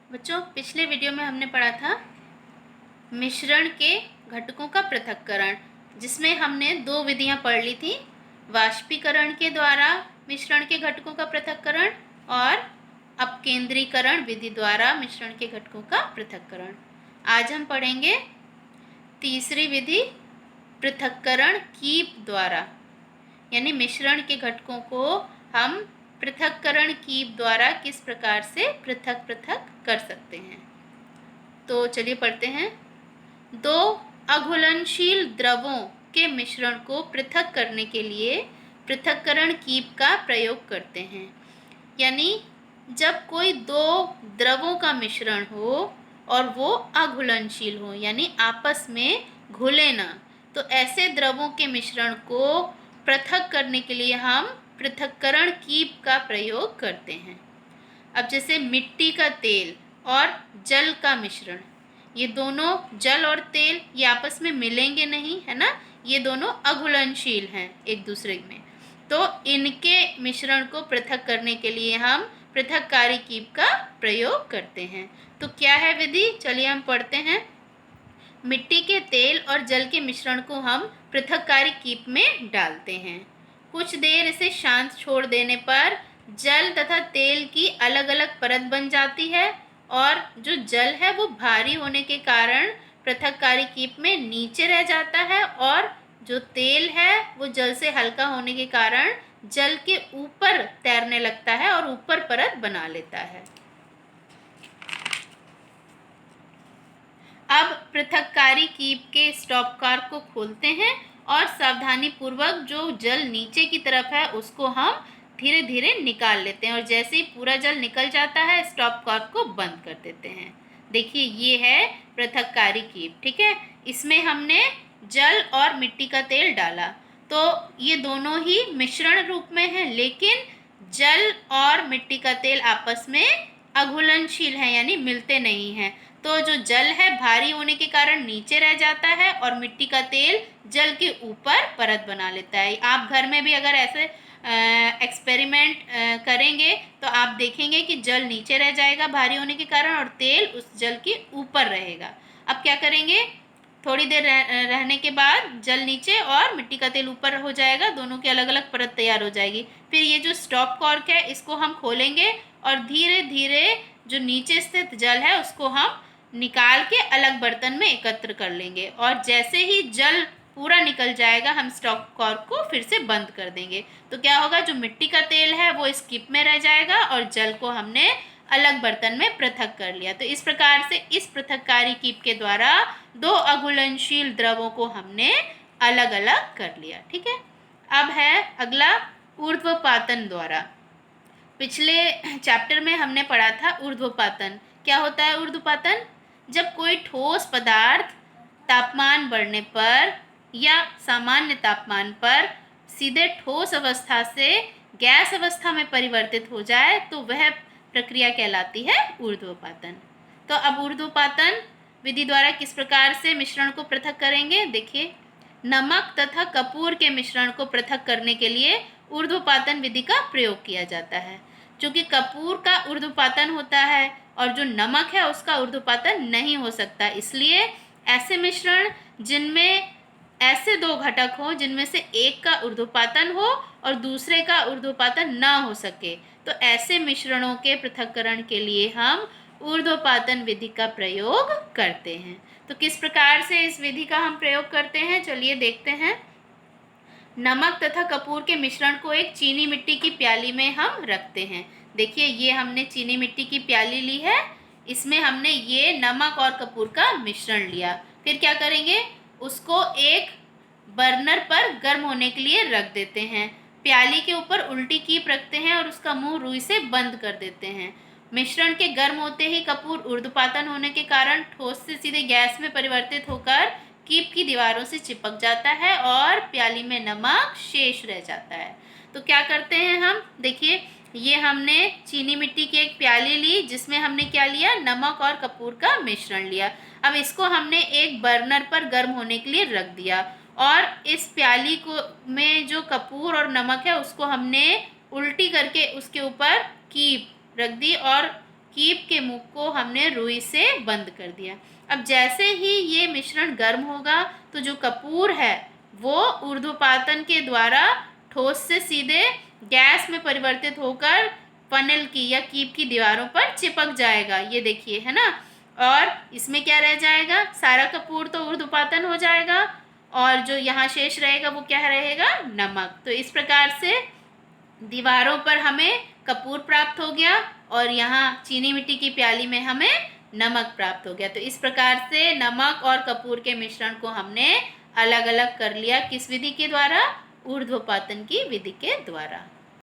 बच्चों, पिछले वीडियो में हमने पढ़ा था मिश्रण के घटकों का पृथक्करण, जिसमें हमने दो विधियां पढ़ ली थी। वाष्पीकरण के द्वारा मिश्रण के घटकों का पृथक्करण और अपकेंद्रीकरण विधि द्वारा मिश्रण के घटकों का पृथक्करण। आज हम पढ़ेंगे तीसरी विधि, पृथक्करण कीप द्वारा, यानी मिश्रण के घटकों को हम पृथक्करण कीप द्वारा किस प्रकार से पृथक पृथक कर सकते हैं। तो चलिए पढ़ते हैं। दो अघुलनशील द्रवों के मिश्रण को पृथक करने के लिए पृथक्करण कीप का प्रयोग करते हैं। यानी जब कोई दो द्रवों का मिश्रण हो और वो अघुलनशील हो, यानी आपस में घुले ना, तो ऐसे द्रवों के मिश्रण को पृथक करने के लिए हम पृथक्करण कीप का प्रयोग करते हैं। अब जैसे मिट्टी का तेल और जल का मिश्रण, ये दोनों जल और तेल ये आपस में मिलेंगे नहीं, है ना, ये दोनों अघुलनशील हैं एक दूसरे में, तो इनके मिश्रण को पृथक करने के लिए हम पृथककारी कीप का प्रयोग करते हैं। तो क्या है विधि, चलिए हम पढ़ते हैं। मिट्टी के तेल और जल के मिश्रण को हम पृथककारी कीप में डालते हैं। कुछ देर इसे शांत छोड़ देने पर जल तथा तेल की अलग अलग परत बन जाती है और जो जल है वो भारी होने के कारण पृथककारी कीप में नीचे रह जाता है और जो तेल है वो जल से हल्का होने के कारण जल के ऊपर तैरने लगता है और ऊपर परत बना लेता है। अब पृथककारी कीप के स्टॉप कॉर्क को खोलते हैं और सावधानी पूर्वक जो जल नीचे की तरफ है उसको हम धीरे धीरे निकाल लेते हैं और जैसे ही पूरा जल निकल जाता है स्टॉप कॉर्क को बंद कर देते हैं। देखिए ये है पृथककारी कीप, ठीक है। इसमें हमने जल और मिट्टी का तेल डाला, तो ये दोनों ही मिश्रण रूप में है, लेकिन जल और मिट्टी का तेल आपस में अघुलनशील है, यानी मिलते नहीं हैं। तो जो जल है भारी होने के कारण नीचे रह जाता है और मिट्टी का तेल जल के ऊपर परत बना लेता है। आप घर में भी अगर ऐसे एक्सपेरिमेंट करेंगे तो आप देखेंगे कि जल नीचे रह जाएगा भारी होने के कारण और तेल उस जल के ऊपर रहेगा। अब क्या करेंगे, थोड़ी देर रहने के बाद जल नीचे और मिट्टी का तेल ऊपर हो जाएगा, दोनों की अलग अलग परत तैयार हो जाएगी। फिर ये जो स्टॉप कॉर्क है इसको हम खोलेंगे और धीरे धीरे जो नीचे स्थित जल है उसको हम निकाल के अलग बर्तन में एकत्र कर लेंगे और जैसे ही जल पूरा निकल जाएगा हम स्टॉप कॉर्क को फिर से बंद कर देंगे। तो क्या होगा, जो मिट्टी का तेल है वो इस कीप में रह जाएगा और जल को हमने अलग बर्तन में पृथक कर लिया। तो इस प्रकार से इस पृथककारी कीप के द्वारा दो अघुलनशील द्रवों को हमने अलग अलग कर लिया, ठीक है। अब है अगला, ऊर्ध्वपातन द्वारा। पिछले चैप्टर में हमने पढ़ा था ऊर्ध्वपातन। क्या होता है ऊर्ध्वपातन, जब कोई ठोस पदार्थ तापमान बढ़ने पर या सामान्य तापमान पर सीधे ठोस अवस्था से गैस अवस्था में परिवर्तित हो जाए तो वह प्रक्रिया कहलाती है ऊर्ध्वपातन। तो अब ऊर्ध्वपातन विधि द्वारा किस प्रकार से मिश्रण को पृथक करेंगे, देखिए। नमक तथा कपूर के मिश्रण को पृथक करने के लिए ऊर्ध्वपातन विधि का प्रयोग किया जाता है। क्योंकि कपूर का ऊर्ध्वपातन होता है और जो नमक है उसका ऊर्ध्वपातन नहीं हो सकता, इसलिए ऐसे मिश्रण जिनमें ऐसे दो घटक हो जिनमें से एक का ऊर्ध्वपातन हो और दूसरे का ऊर्ध्वपातन न हो सके, तो ऐसे मिश्रणों के पृथक्करण के लिए हम ऊर्ध्वपातन विधि का प्रयोग करते हैं। तो किस प्रकार से इस विधि का हम प्रयोग करते हैं, चलिए देखते हैं। नमक तथा कपूर के मिश्रण को एक चीनी मिट्टी की प्याली में हम रखते हैं। देखिए ये हमने चीनी मिट्टी की प्याली ली है, इसमें हमने ये नमक और कपूर का मिश्रण लिया। फिर क्या करेंगे, उसको एक बर्नर पर गर्म होने के लिए रख देते हैं। प्याली के ऊपर उल्टी कीप रखते हैं और उसका मुंह रुई से बंद कर देते हैं। मिश्रण के गर्म होते ही कपूर ऊर्ध्वपातन होने के कारण ठोस से सीधे गैस में परिवर्तित होकर कीप की दीवारों से चिपक जाता है और प्याली में नमक शेष रह जाता है। तो क्या करते हैं हम, देखिए ये हमने चीनी मिट्टी की एक प्याली ली जिसमें हमने क्या लिया, नमक और कपूर का मिश्रण लिया। अब इसको हमने एक बर्नर पर गर्म होने के लिए रख दिया और इस प्याली को में जो कपूर और नमक है उसको हमने उल्टी करके उसके ऊपर कीप रख दी और कीप के मुख को हमने रुई से बंद कर दिया। अब जैसे ही ये मिश्रण गर्म होगा तो जो कपूर है वो ऊर्ध्वपातन के द्वारा ठोस से सीधे गैस में परिवर्तित होकर फनेल की या कीप की दीवारों पर चिपक जाएगा। ये देखिए, है ना। और इसमें क्या रह जाएगा, सारा कपूर तो ऊर्ध्वपातन हो जाएगा और जो यहाँ शेष रहेगा वो क्या रहेगा, नमक। तो इस प्रकार से दीवारों पर हमें कपूर प्राप्त हो गया और यहाँ चीनी मिट्टी की प्याली में हमें नमक प्राप्त हो गया। तो इस प्रकार से नमक और कपूर के मिश्रण को हमने अलग अलग कर लिया। किस विधि के द्वारा, ऊर्ध्वपातन की विधि के द्वारा।